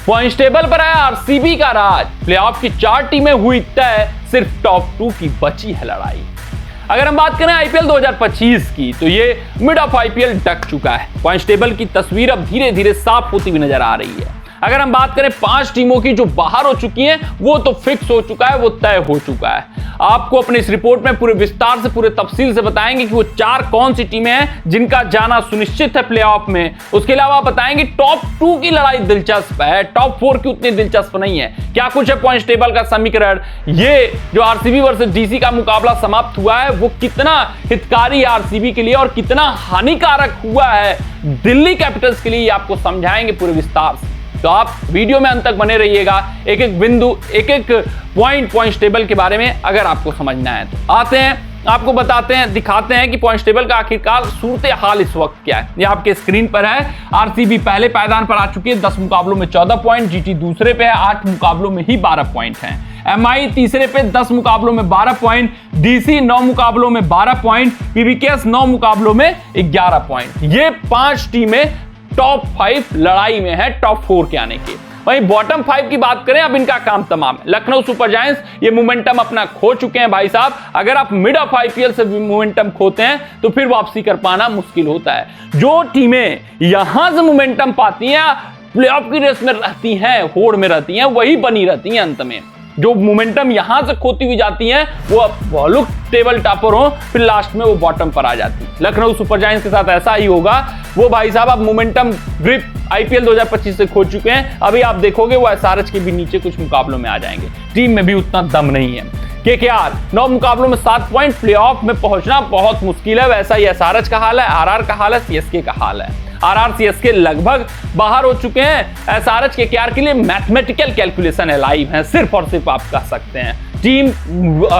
Point table पर है RCB का राज। प्लेऑफ की 4 टीमें हुई तय, सिर्फ टॉप 2 की बची है लड़ाई। अगर हम बात करें आईपीएल 2025 की तो ये मिड ऑफ आईपीएल ढक चुका है। पॉइंट टेबल की तस्वीर अब धीरे धीरे साफ होती हुई नजर आ रही है। अगर हम बात करें 5 टीमों की जो बाहर हो चुकी हैं, वो तो फिक्स हो चुका है, वो तय हो चुका है। आपको अपनी इस रिपोर्ट में पूरे विस्तार से, पूरे तफसील से बताएंगे कि वो 4 कौन सी टीमें हैं जिनका जाना सुनिश्चित है प्लेऑफ में। उसके अलावा बताएंगे टॉप 2 की लड़ाई दिलचस्प है, टॉप 4 की उतनी दिलचस्प नहीं है। क्या कुछ है पॉइंट टेबल का समीकरण, ये जो आरसीबी वर्सेस डीसी का मुकाबला समाप्त हुआ है वो कितना हितकारी है आरसीबी के लिए और कितना हानिकारक हुआ है दिल्ली कैपिटल्स के लिए, आपको समझाएंगे पूरे विस्तार से। तो आप वीडियो में अंत तक बने रहिएगा, एक एक बिंदु, एक एक पॉइंट टेबल के बारे में अगर आपको समझना है। तो आते हैं, आपको बताते हैं, दिखाते हैं कि पॉइंट टेबल का आखिरकार सूरत हाल इस वक्त क्या है। ये आपके स्क्रीन पर है। आरसीबी पहले पायदान पर आ चुकी है 10 मुकाबलों में 14 पॉइंट, जीटी दूसरे पे है 8 मुकाबलों में ही 12 पॉइंट हैं, एमआई तीसरे पे 10 मुकाबलों में 12 पॉइंट, डीसी 9 मुकाबलों में 12 पॉइंट, पीवीकेएस 9 मुकाबलों में 11 पॉइंट। ये 5 टीमें टॉप 5 लड़ाई में है टॉप 4 के आने के। वहीं बॉटम 5 की बात करें, अब इनका काम तमाम है। लखनऊ सुपर जायंट्स ये मोमेंटम अपना खो चुके हैं भाई साहब। अगर आप मिड ऑफ आईपीएल से मोमेंटम खोते हैं तो फिर वापसी कर पाना मुश्किल होता है। जो टीमें यहां से मोमेंटम पाती हैं, प्लेऑफ की रेस में रहती हैं, होड़ में रहती हैं, वही बनी रहती हैं अंत में। जो मोमेंटम यहां से खोती हुई जाती हैं वो लुक टेबल टॉपर हो, फिर लास्ट में वो बॉटम पर आ जाती है। लखनऊ सुपर जायंट्स के साथ ऐसा ही होगा। वो भाई साहब अब मोमेंटम ग्रिप आईपीएल 2025 से खो चुके हैं। अभी आप देखोगे वो एसआरएच के भी नीचे कुछ मुकाबलों में आ जाएंगे। टीम में भी उतना दम नहीं है। केकेआर 9 मुकाबलों में 7 पॉइंट, प्लेऑफ में पहुंचना बहुत मुश्किल है। वैसा ही एसआरएच का हाल है, आरआर का हाल है, सीएसके का हाल है। आरआर सीएसके लगभग बाहर हो चुके हैं। एसआरएच केकेआर के लिए मैथमेटिकल कैलकुलेशन है, लाइव है, सिर्फ और सिर्फ आप कह सकते हैं। टीम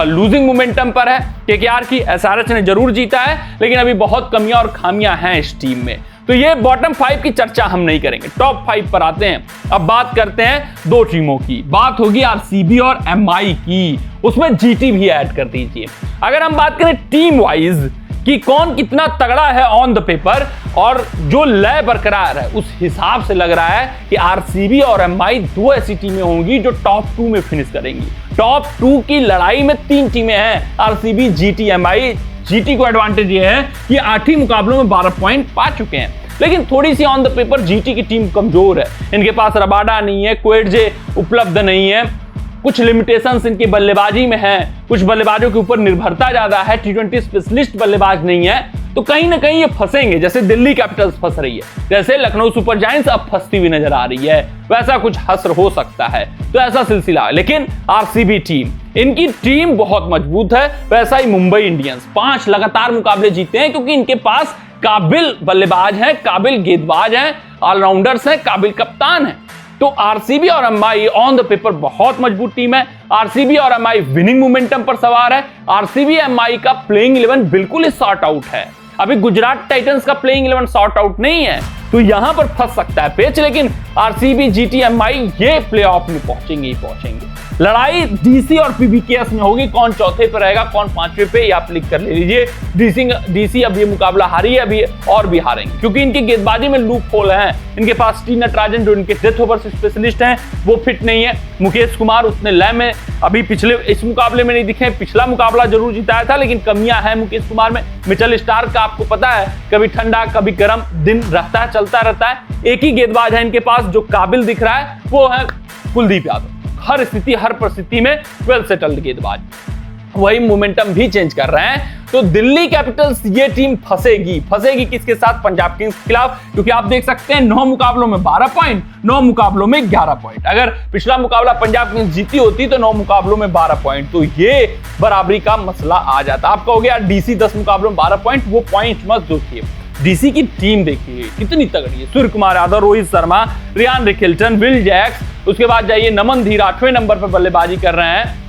लूजिंग मोमेंटम पर है केकेआर की। एसआरएच ने जरूर जीता है लेकिन अभी बहुत कमियां और खामियां हैं इस टीम में। तो ये बॉटम 5 की चर्चा हम नहीं करेंगे, टॉप 5 पर आते हैं। अब बात करते हैं 2 टीमों की। बात होगी आरसीबी और एमआई की, उसमें जीटी भी ऐड कर दीजिए। अगर हम बात करें टीम वाइज कि कौन कितना तगड़ा है ऑन द पेपर और जो लय बरकरार है, उस हिसाब से लग रहा है कि आरसीबी और एमआई 2 ऐसी टीमें होंगी जो टॉप 2 में फिनिश करेंगी। टॉप 2 की लड़ाई में 3 टीमें हैं, आरसीबी, जीटी, एमआई। जीटी को एडवांटेज ये है कि 8 ही मुकाबलों में 12 पॉइंट पा चुके हैं, लेकिन थोड़ी सी ऑन द पेपर जीटी की टीम कमजोर है। इनके पास रबाडा नहीं है, क्वेडजे उपलब्ध नहीं है, कुछ लिमिटेशंस इनकी बल्लेबाजी में है, कुछ बल्लेबाजों के ऊपर निर्भरता ज्यादा है, टी20 स्पेशलिस्ट बल्लेबाज नहीं है। तो कहीं ना कहीं ये फंसेंगे, जैसे दिल्ली कैपिटल्स फंस रही है, जैसे लखनऊ सुपर जायंट्स अब फंसती हुई नजर आ रही है, वैसा कुछ हसर हो सकता है। तो ऐसा सिलसिला। लेकिन आरसीबी टीम, इनकी टीम बहुत मजबूत है। वैसा ही मुंबई इंडियंस 5 लगातार मुकाबले जीते हैं क्योंकि इनके पास काबिल बल्लेबाज हैं, काबिल गेंदबाज हैं, ऑलराउंडर्स हैं, काबिल कप्तान हैं। तो आरसीबी और एमआई ऑन द पेपर बहुत मजबूत टीम है। आरसीबी और एमआई विनिंग मोमेंटम पर सवार है। आरसीबी एमआई का प्लेइंग 11 बिल्कुल ही सॉर्ट आउट है। अभी गुजरात टाइटंस का प्लेइंग 11 सॉर्ट आउट नहीं है, तो यहां पर फंस सकता है पेच। लेकिन आरसीबी, जीटी, एमआई ये प्लेऑफ में पहुंचेंगे ही पहुंचेंगे। लड़ाई डीसी और पीवीकेएस में होगी, कौन चौथे पे रहेगा, कौन 5वें पे, ये आप लिख कर ले लीजिए। डीसी अब ये मुकाबला हारी है, अभी और भी हारेंगे क्योंकि इनकी गेंदबाजी में लूप होल है। इनके पास टी नटराजन जो इनके डेथ ओवर स्पेशलिस्ट हैं वो फिट नहीं है। मुकेश कुमार उतने लय में अभी पिछले इस मुकाबले में नहीं दिखे। पिछला मुकाबला जरूर जिताया था लेकिन कमियां हैं मुकेश कुमार में। मिचेल स्टार्क का आपको पता है, कभी ठंडा कभी गर्म दिन रहता है, चलता रहता है। एक ही गेंदबाज है इनके पास जो काबिल दिख रहा है, वो है कुलदीप यादव। हर स्थिति, हर परिस्थिति में वेल सेटल्ड गेंदबाज, वही मोमेंटम भी चेंज कर रहे हैं। तो दिल्ली कैपिटल्स ये टीम फंसेगी किसके साथ? पंजाब किंग्स के खिलाफ, क्योंकि आप देख सकते हैं 9 मुकाबलों में 12 पॉइंट, 9 मुकाबलों में 11 पॉइंट। अगर पिछला मुकाबला पंजाब किंग्स जीती होती तो 9 मुकाबलों में 12 पॉइंट, तो ये बराबरी का मसला आ जाता। आप कहोगे यार डीसी 10 मुकाबलों में 12 पॉइंट, वो पॉइंट मत देखिए। डीसी की टीम देखिए कितनी तगड़ी है। सूर्य कुमार यादव, रोहित शर्मा, रियान रिकिल्टन, विल जैक्स, उसके बाद जाइए नमन धीर 8वें नंबर पर बल्लेबाजी कर रहे हैं।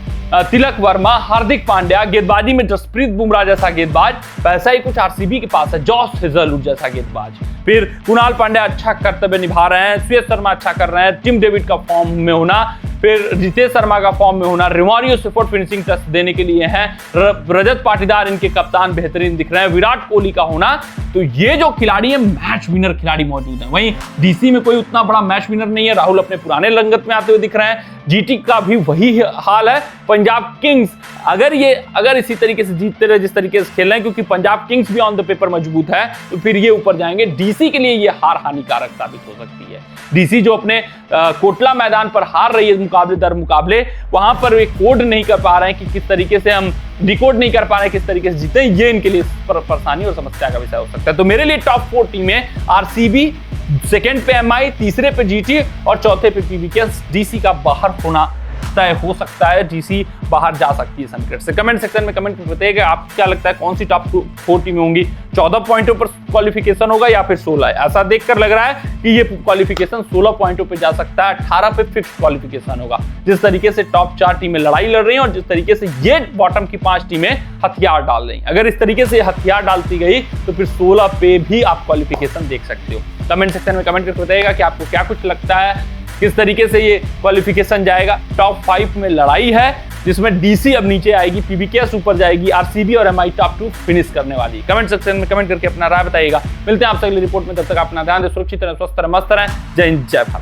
तिलक वर्मा, हार्दिक पांड्या, गेंदबाजी में जसप्रीत बुमराह जैसा गेंदबाज, वैसा ही कुछ आरसीबी के पास है, जॉस हेजलवुड जैसा गेंदबाज। फिर कुणाल पांड्या अच्छा कर्तव्य निभा रहे हैं, श्रेयस शर्मा अच्छा कर रहे हैं, टिम डेविड का फॉर्म में होना, फिर रितेश शर्मा का फॉर्म में होना, रिमारियो सेफर्ट फिनिशिंग टच देने के लिए हैं, रजत पाटीदार इनके कप्तान बेहतरीन दिख रहे हैं, विराट कोहली का होना, तो ये जो खिलाड़ी है मैच विनर खिलाड़ी मौजूद है। वहीं डीसी में कोई उतना बड़ा मैच विनर नहीं है, राहुल अपने पुराने रंगत में आते हुए दिख रहे हैं, जीटी का भी वही हाल है। पंजाब किंग्स अगर इसी तरीके से जीतते रहे जिस तरीके से खेल रहे हैं, क्योंकि पंजाब किंग्स भी ऑन द पेपर मजबूत है, तो फिर ये ऊपर जाएंगे। डीसी के लिए ये हार हानिकारक साबित हो सकती है। डीसी जो अपने कोटला मैदान पर हार रही है मुकाबले दर मुकाबले, वहां पर वे कोड नहीं कर पा रहे हैं कि किस तरीके से हम डिकोड नहीं कर पा रहे हैं किस तरीके से जीते, ये इनके लिए परेशानी और समस्या का विषय हो सकता है। तो मेरे लिए टॉप 4 टीमें आरसीबी, सेकंड पे एमआई, तीसरे पे जीटी और चौथे पे पीवीके। डीसी का बाहर होना तय हो सकता है, डीसी बाहर जा सकती है सनक्रेट से। कमेंट सेक्शन में कमेंट करके बताइएगा आप क्या लगता है कौन सी टॉप 4 टीमें होंगी, 14 पॉइंटों पर क्वालिफिकेशन होगा या फिर 16। ऐसा देखकर लग रहा है कि ये क्वालिफिकेशन 16 पॉइंटों पे जा सकता है, 18 पे फिक्स क्वालिफिकेशन होगा। जिस तरीके से टॉप 4 टीमें लड़ाई लड़ रही हैं और जिस तरीके से ये बॉटम की 5 टीमें हथियार डाल रही हैं, अगर इस तरीके से हथियार डालती गई तो फिर 16 पे भी आप क्वालिफिकेशन देख सकते हो। कमेंट सेक्शन में कमेंट करके बताइएगा कि आपको क्या कुछ लगता है, किस तरीके से ये क्वालिफिकेशन जाएगा। टॉप 5 में लड़ाई है जिसमें डीसी अब नीचे आएगी, पीवीके ऊपर जाएगी, आरसीबी और एमआई टॉप 2 फिनिश करने वाली। कमेंट सेक्शन में कमेंट करके अपना राय बताइएगा। मिलते हैं आपसे अगली रिपोर्ट में, तब तक अपना ध्यान दें, सुरक्षित रहें, स्वस्थ रहें, मस्त रहें। जय हिंद, जय भारत।